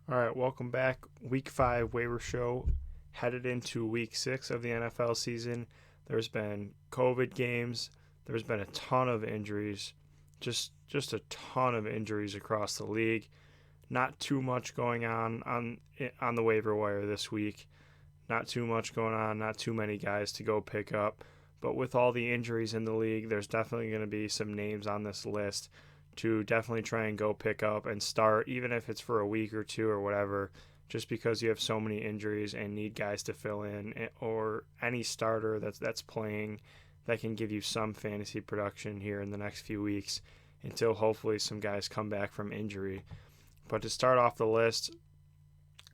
All right, welcome back. Week 5 waiver show headed into week 6 of the NFL season. There's been COVID games. There's been a ton of injuries. Just a ton of injuries across the league. Not too much going on the waiver wire this week. Not too much going on, not too many guys to go pick up. But with all the injuries in the league, there's definitely going to be some names on this list to definitely try and go pick up and start, even if it's for a week or two or whatever, just because you have so many injuries and need guys to fill in, or any starter that's playing that can give you some fantasy production here in the next few weeks until hopefully some guys come back from injury. But to start off the list,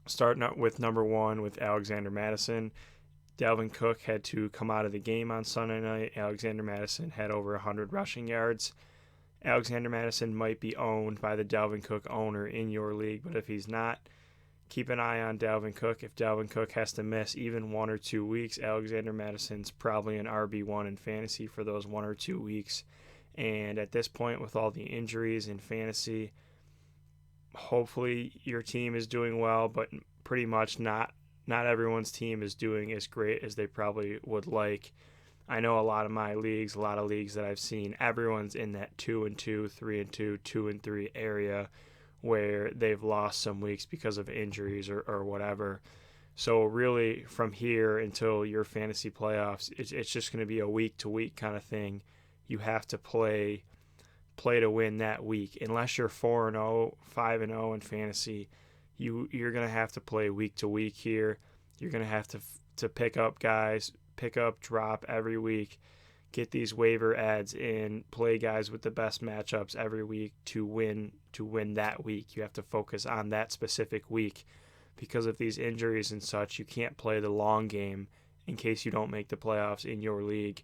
starting out with number 1 with Alexander Madison. Dalvin Cook had to come out of the game on Sunday night. Alexander Madison had over 100 rushing yards. Alexander Madison might be owned by the Dalvin Cook owner in your league, but if he's not, keep an eye on Dalvin Cook. If Dalvin Cook has to miss even 1 or 2 weeks, Alexander Madison's probably an RB1 in fantasy for those 1 or 2 weeks. And at this point, with all the injuries in fantasy, hopefully your team is doing well, but pretty much not everyone's team is doing as great as they probably would like. I know a lot of my leagues, a lot of leagues that I've seen, everyone's in that 2-2, 3-2, 2-3 area where they've lost some weeks because of injuries or whatever. So really from here until your fantasy playoffs, it's just going to be a week-to-week kind of thing. You have to play to win that week. Unless you're 4-0, 5-0 in fantasy, you're going to have to play week to week here. You're going to have to pick up guys, pick up, drop every week, get these waiver ads in, play guys with the best matchups every week to win that week. You have to focus on that specific week because of these injuries and such. You can't play the long game in case you don't make the playoffs in your league.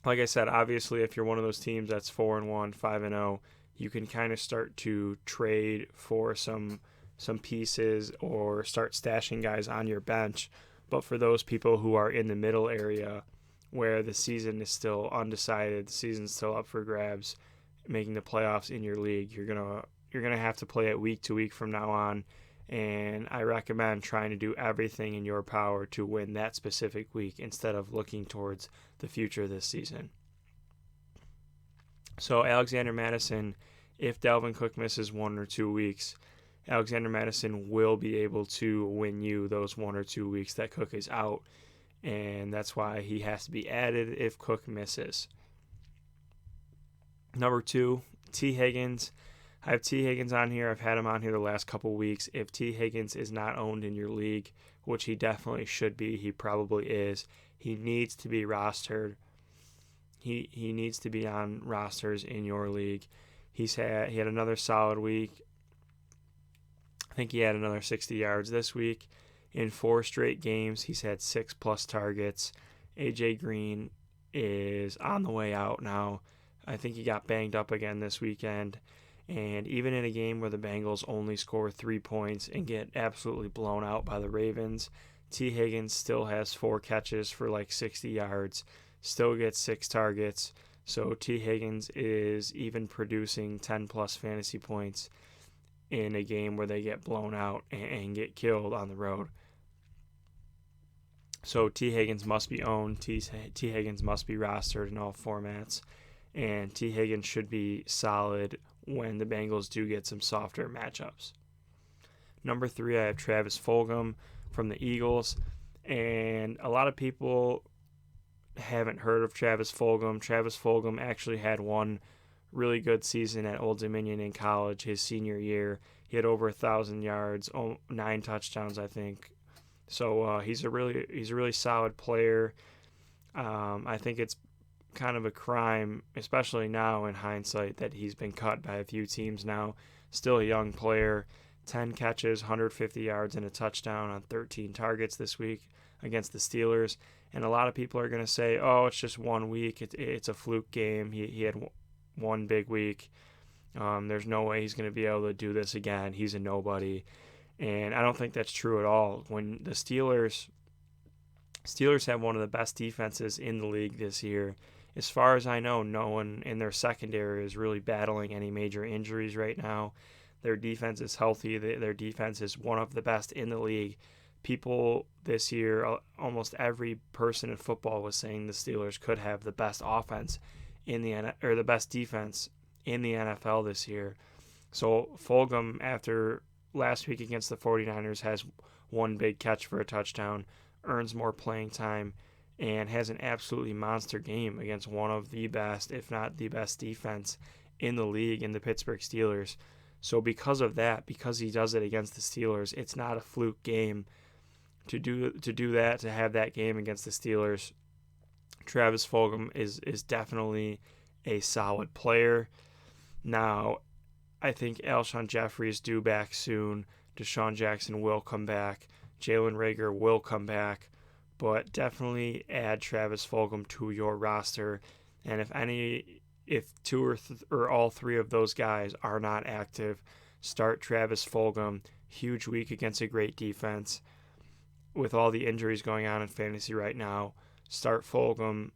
Like I said, obviously if you're one of those teams that's 4-1, 5-0, you can kind of start to trade for some pieces or start stashing guys on your bench. But for those people who are in the middle area where the season is still undecided, the season's still up for grabs, making the playoffs in your league, you're gonna have to play it week to week from now on. And I recommend trying to do everything in your power to win that specific week instead of looking towards the future this season. So Alexander Madison, if Dalvin Cook misses 1 or 2 weeks, Alexander Madison will be able to win you those 1 or 2 weeks that Cook is out, and that's why he has to be added if Cook misses. Number 2, T. Higgins. I have T. Higgins on here. I've had him on here the last couple weeks. If T. Higgins is not owned in your league, which he definitely should be, he probably is, he needs to be rostered. He needs to be on rosters in your league. He had another solid week. I think he had another 60 yards this week. In 4 straight games, he's had 6+ targets. A.J. Green is on the way out now. I think he got banged up again this weekend. And even in a game where the Bengals only score 3 points and get absolutely blown out by the Ravens, T. Higgins still has 4 catches for like 60 yards, still gets 6 targets. So T. Higgins is even producing 10+ fantasy points in a game where they get blown out and get killed on the road. So T. Higgins must be owned. T. Higgins must be rostered in all formats. And T. Higgins should be solid when the Bengals do get some softer matchups. Number 3, I have Travis Fulgum from the Eagles. And a lot of people haven't heard of Travis Fulgum. Travis Fulgum actually had one really good season at Old Dominion in college his senior year. He had over 1,000 yards, 9 touchdowns, I think. So he's a really solid player. I think it's kind of a crime, especially now in hindsight, that he's been cut by a few teams now. Still a young player, 10 catches, 150 yards, and a touchdown on 13 targets this week against the Steelers. And a lot of people are going to say, oh, it's just 1 week. It's a fluke game. He had one big week. There's no way he's going to be able to do this again. He's a nobody. And I don't think that's true at all. When the Steelers have one of the best defenses in the league this year. As far as I know, no one in their secondary is really battling any major injuries right now. Their defense is healthy. Their defense is one of the best in the league. People this year, almost every person in football was saying the Steelers could have the best offense in the best defense in the NFL this year. So Fulgum, after last week against the 49ers, has one big catch for a touchdown, earns more playing time, and has an absolutely monster game against one of the best, if not the best defense in the league in the Pittsburgh Steelers. So because of that, because he does it against the Steelers, it's not a fluke game. To do that, to have that game against the Steelers, Travis Fulgham is definitely a solid player. Now, I think Alshon Jeffrey is due back soon. Deshaun Jackson will come back. Jalen Rager will come back. But definitely add Travis Fulgham to your roster. And if two or all three of those guys are not active, start Travis Fulgham. Huge week against a great defense. With all the injuries going on in fantasy right now, start Fulgham,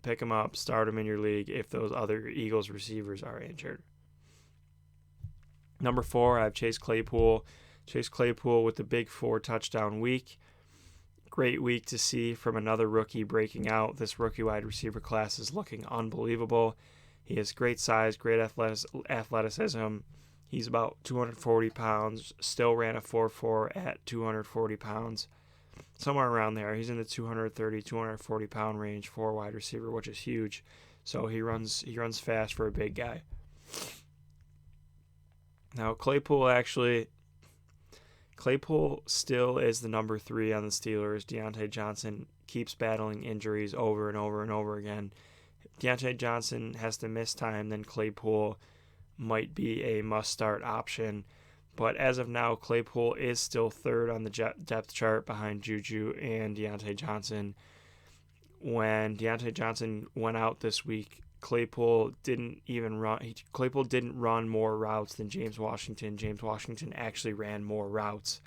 pick him up, start him in your league if those other Eagles receivers are injured. Number 4, I have Chase Claypool. Chase Claypool with the big 4 touchdown week. Great week to see from another rookie breaking out. This rookie wide receiver class is looking unbelievable. He has great size, great athleticism. He's about 240 pounds, still ran a 4.4 at 240 pounds. Somewhere around there. He's in the 230, 240 pound range for a wide receiver, which is huge. So he runs fast for a big guy. Now Claypool still is the number 3 on the Steelers. Deontay Johnson keeps battling injuries over and over and over again. If Deontay Johnson has to miss time, then Claypool might be a must-start option. But as of now, Claypool is still 3rd on the depth chart behind Juju and Deontay Johnson. When Deontay Johnson went out this week, Claypool didn't run more routes than James Washington. James Washington actually ran more routes.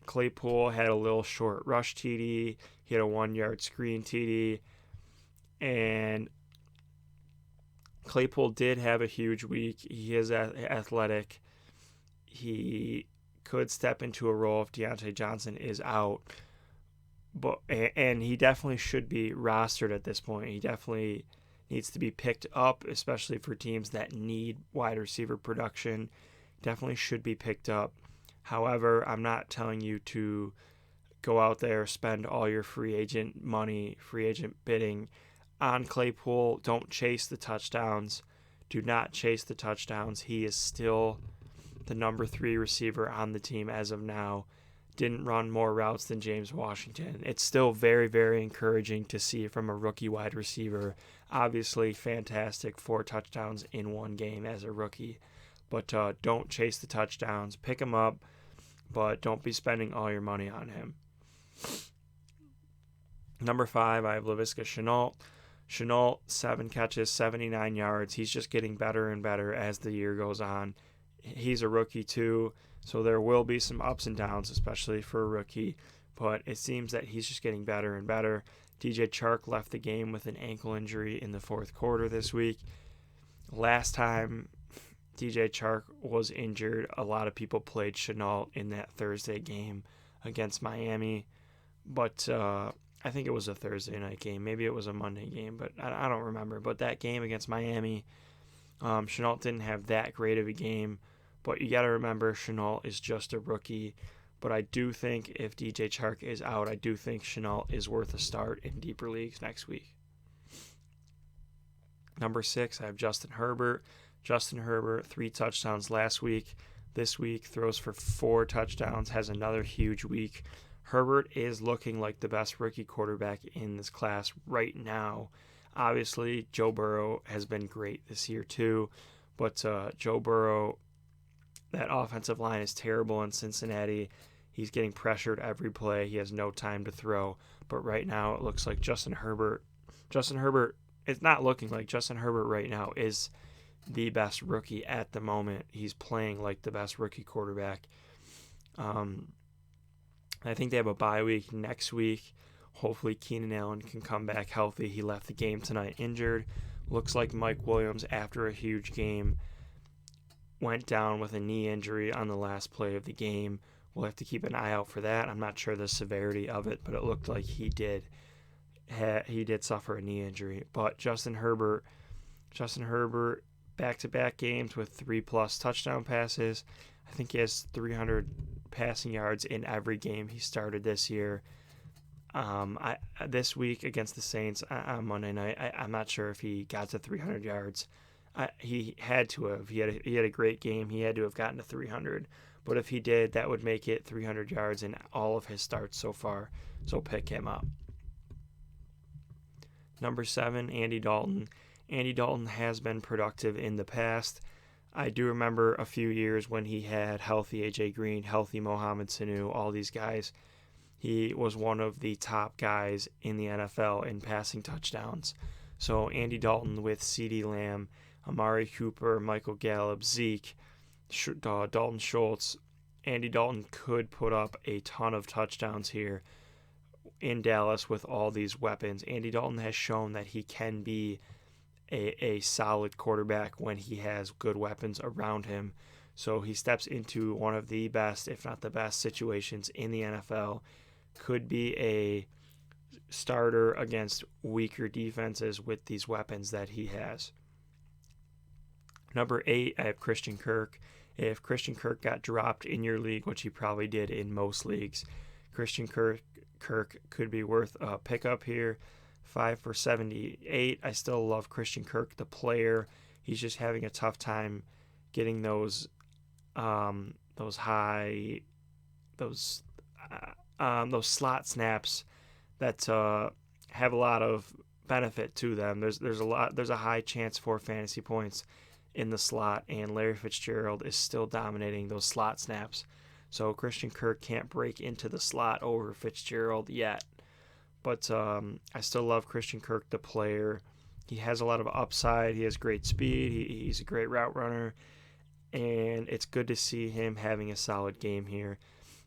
Claypool had a little short rush TD. He had a 1-yard screen TD. And Claypool did have a huge week. He is athletic. He could step into a role if Deontay Johnson is out. And he definitely should be rostered at this point. He definitely needs to be picked up, especially for teams that need wide receiver production. Definitely should be picked up. However, I'm not telling you to go out there, spend all your free agent money, free agent bidding on Claypool. Don't chase the touchdowns. Do not chase the touchdowns. He is still the number 3 receiver on the team as of now. Didn't run more routes than James Washington. It's still very, very encouraging to see from a rookie wide receiver. Obviously, fantastic 4 touchdowns in one game as a rookie. But don't chase the touchdowns. Pick him up, but don't be spending all your money on him. Number 5, I have Leviska Chanel. Chanel, 7 catches, 79 yards. He's just getting better and better as the year goes on. He's a rookie too, so there will be some ups and downs, especially for a rookie. But it seems that he's just getting better and better. DJ Chark left the game with an ankle injury in the 4th quarter this week. Last time DJ Chark was injured, a lot of people played Chanel in that Thursday game against Miami. But I think it was a Thursday night game. Maybe it was a Monday game, but I don't remember. But that game against Miami, Chanel didn't have that great of a game. But you got to remember, Chanel is just a rookie. But I do think if DJ Chark is out, I do think Chanel is worth a start in deeper leagues next week. Number 6, I have Justin Herbert. Justin Herbert, 3 touchdowns last week. This week, throws for 4 touchdowns, has another huge week. Herbert is looking like the best rookie quarterback in this class right now. Obviously, Joe Burrow has been great this year too. But Joe Burrow, that offensive line is terrible in Cincinnati. He's getting pressured every play. He has no time to throw. But right now it looks like Justin Herbert, it's not looking like Justin Herbert right now is the best rookie at the moment. He's playing like the best rookie quarterback. I think they have a bye week next week. Hopefully Keenan Allen can come back healthy. He left the game tonight injured. Looks like Mike Williams, after a huge game, went down with a knee injury on the last play of the game. We'll have to keep an eye out for that. I'm not sure the severity of it, but it looked like he did suffer a knee injury. But Justin Herbert, back-to-back games with 3+ touchdown passes. I think he has 300 passing yards in every game he started this year. This week against the Saints on Monday night, I'm not sure if he got to 300 yards. He had to have. He had a great game. He had to have gotten to 300. But if he did, that would make it 300 yards in all of his starts so far. So pick him up. Number 7, Andy Dalton. Andy Dalton has been productive in the past. I do remember a few years when he had healthy A.J. Green, healthy Mohamed Sanu, all these guys. He was one of the top guys in the NFL in passing touchdowns. So Andy Dalton with CeeDee Lamb, Amari Cooper, Michael Gallup, Zeke, Dalton Schultz. Andy Dalton could put up a ton of touchdowns here in Dallas with all these weapons. Andy Dalton has shown that he can be a solid quarterback when he has good weapons around him. So he steps into one of the best, if not the best, situations in the NFL. Could be a starter against weaker defenses with these weapons that he has. Number 8, I have Christian Kirk. If Christian Kirk got dropped in your league, which he probably did in most leagues, Christian Kirk could be worth a pickup here. 5 for 78. I still love Christian Kirk, the player. He's just having a tough time getting those slot snaps that have a lot of benefit to them. There's a high chance for fantasy points in the slot, and Larry Fitzgerald is still dominating those slot snaps. So Christian Kirk can't break into the slot over Fitzgerald yet. But I still love Christian Kirk, the player. He has a lot of upside. He has great speed. He's a great route runner. And it's good to see him having a solid game here.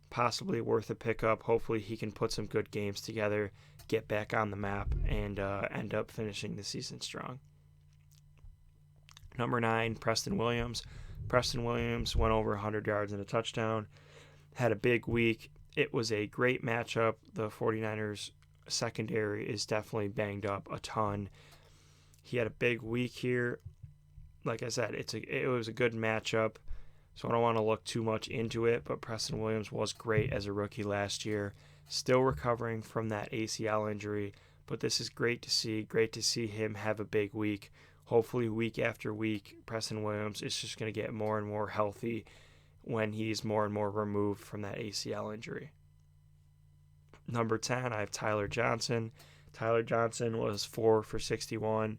Possibly worth a pickup. Hopefully he can put some good games together, get back on the map, and end up finishing the season strong. Number 9, Preston Williams. Preston Williams went over 100 yards and a touchdown. Had a big week. It was a great matchup. The 49ers secondary is definitely banged up a ton. He had a big week here. Like I said, it was a good matchup, so I don't want to look too much into it, but Preston Williams was great as a rookie last year. Still recovering from that ACL injury, but this is great to see him have a big week. Hopefully week after week, Preston Williams is just going to get more and more healthy when he's more and more removed from that ACL injury. Number 10, I have Tyler Johnson. Tyler Johnson was 4 for 61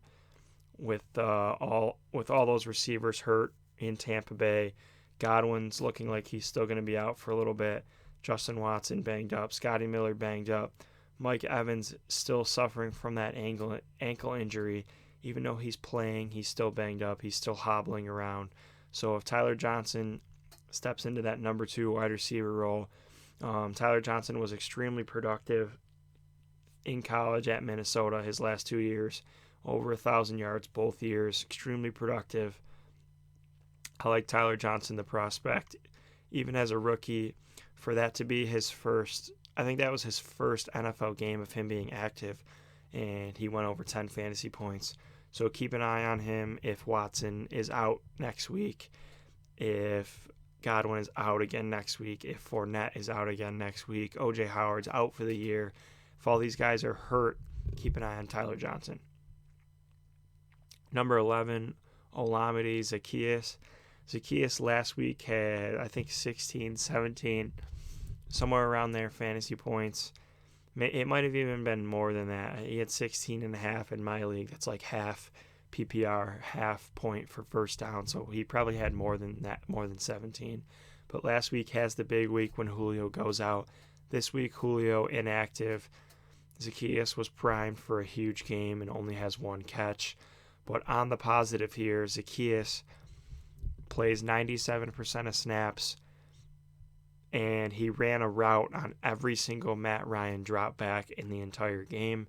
with all those receivers hurt in Tampa Bay. Godwin's looking like he's still going to be out for a little bit. Justin Watson banged up. Scotty Miller banged up. Mike Evans still suffering from that ankle injury. Even though he's playing, he's still banged up. He's still hobbling around. So if Tyler Johnson steps into that number 2 wide receiver role, Tyler Johnson was extremely productive in college at Minnesota his last 2 years. Over 1,000 yards both years. Extremely productive. I like Tyler Johnson, the prospect. Even as a rookie, for that to be his first, I think that was his first NFL game of him being active, and he went over 10 fantasy points. So keep an eye on him if Watson is out next week, if Godwin is out again next week, if Fournette is out again next week, O.J. Howard's out for the year. If all these guys are hurt, keep an eye on Tyler Johnson. Number 11, Olamide Zaccheaus. Zaccheaus last week had, I think, 16, 17, somewhere around there fantasy points. It might have even been more than that. He had 16.5 in my league. That's like half PPR, half point for first down. So he probably had more than that, more than 17. But last week has the big week when Julio goes out. This week, Julio inactive. Zaccheaus was primed for a huge game and only has 1 catch. But on the positive here, Zaccheaus plays 97% of snaps, and he ran a route on every single Matt Ryan drop back in the entire game.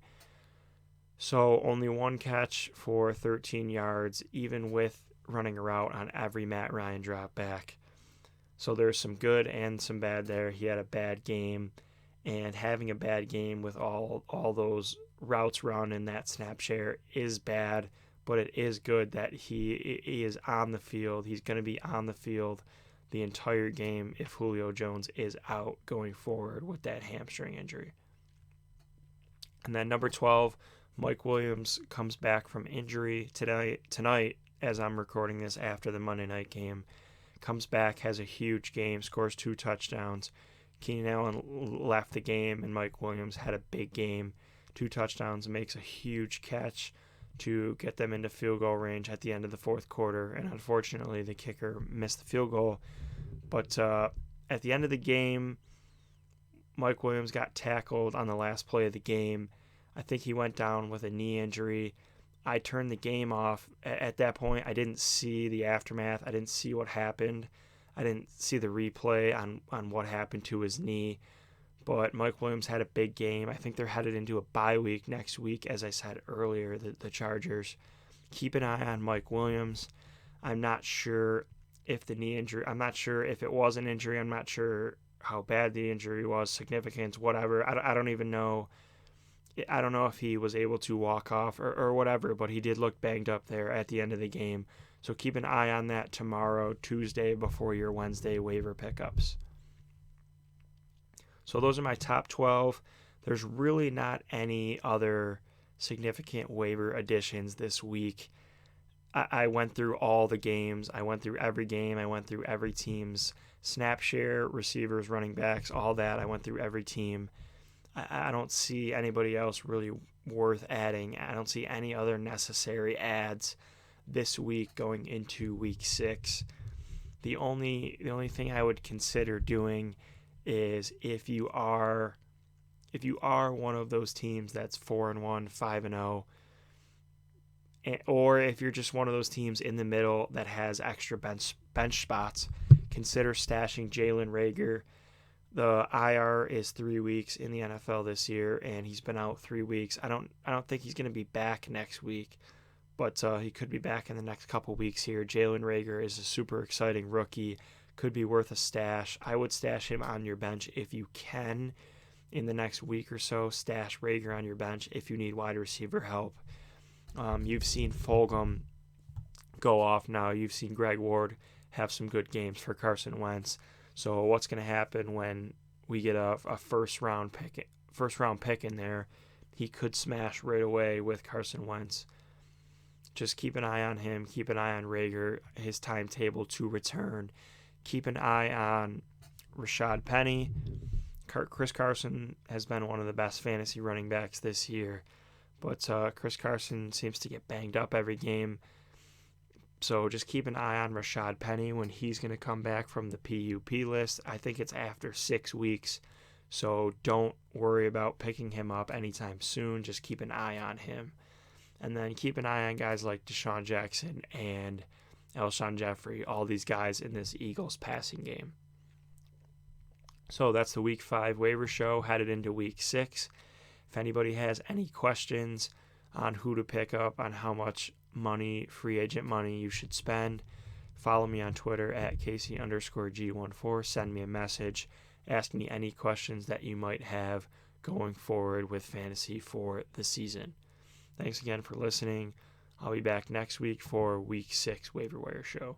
So only 1 catch for 13 yards, even with running a route on every Matt Ryan drop back. So there's some good and some bad there. He had a bad game, and having a bad game with all those routes run in that snap share is bad, but it is good that he is on the field. He's going to be on the field the entire game if Julio Jones is out going forward with that hamstring injury. And then number 12, Mike Williams comes back from injury tonight as I'm recording this after the Monday night game. Comes back, has a huge game, scores 2 touchdowns. Keenan Allen left the game, and Mike Williams had a big game. 2 touchdowns, makes a huge catch to get them into field goal range at the end of the fourth quarter. And unfortunately, the kicker missed the field goal. But at the end of the game, Mike Williams got tackled on the last play of the game. I think he went down with a knee injury. I turned the game off. At that point, I didn't see the aftermath. I didn't see what happened. I didn't see the replay on what happened to his knee. But Mike Williams had a big game. I think they're headed into a bye week next week, as I said earlier, the Chargers. Keep an eye on Mike Williams. I'm not sure if the knee injury, I'm not sure if it was an injury. I'm not sure how bad the injury was, significance, whatever. I don't even know. I don't know if he was able to walk off or whatever, but he did look banged up there at the end of the game. So keep an eye on that tomorrow, Tuesday, before your Wednesday waiver pickups. So those are my top 12. There's really not any other significant waiver additions this week. I went through all the games. I went through every game. I went through every team's snap share, receivers, running backs, all that. I went through every team. I don't see anybody else really worth adding. I don't see any other necessary adds this week going into week 6. The only thing I would consider doing is if you are one of those teams that's 4-1, 5-0, or if you're just one of those teams in the middle that has extra bench spots, consider stashing Jalen Rager. The IR is 3 weeks in the NFL this year, and he's been out 3 weeks. I don't think he's going to be back next week, but he could be back in the next couple weeks here. Jalen Rager is a super exciting rookie, could be worth a stash. I would stash him on your bench if you can in the next week or so. Stash Rager on your bench if you need wide receiver help. You've seen Fulgum go off now. You've seen Greg Ward have some good games for Carson Wentz. So what's going to happen when we get a first round pick in there? He could smash right away with Carson Wentz. Just keep an eye on him. Keep an eye on Rager, his timetable to return. Keep an eye on Rashad Penny. Chris Carson has been one of the best fantasy running backs this year, but Chris Carson seems to get banged up every game. So just keep an eye on Rashad Penny when he's going to come back from the PUP list. I think it's after 6 weeks, so don't worry about picking him up anytime soon. Just keep an eye on him. And then keep an eye on guys like Deshaun Jackson and Alshon Jeffrey, all these guys in this Eagles passing game. So that's the Week 5 waiver show, headed into Week 6. If anybody has any questions on who to pick up, on how much money, free agent money you should spend, follow me on Twitter at Casey_G14. Send me a message. Ask me any questions that you might have going forward with fantasy for the season. Thanks again for listening. I'll be back next week for Week 6 Waiver Wire Show.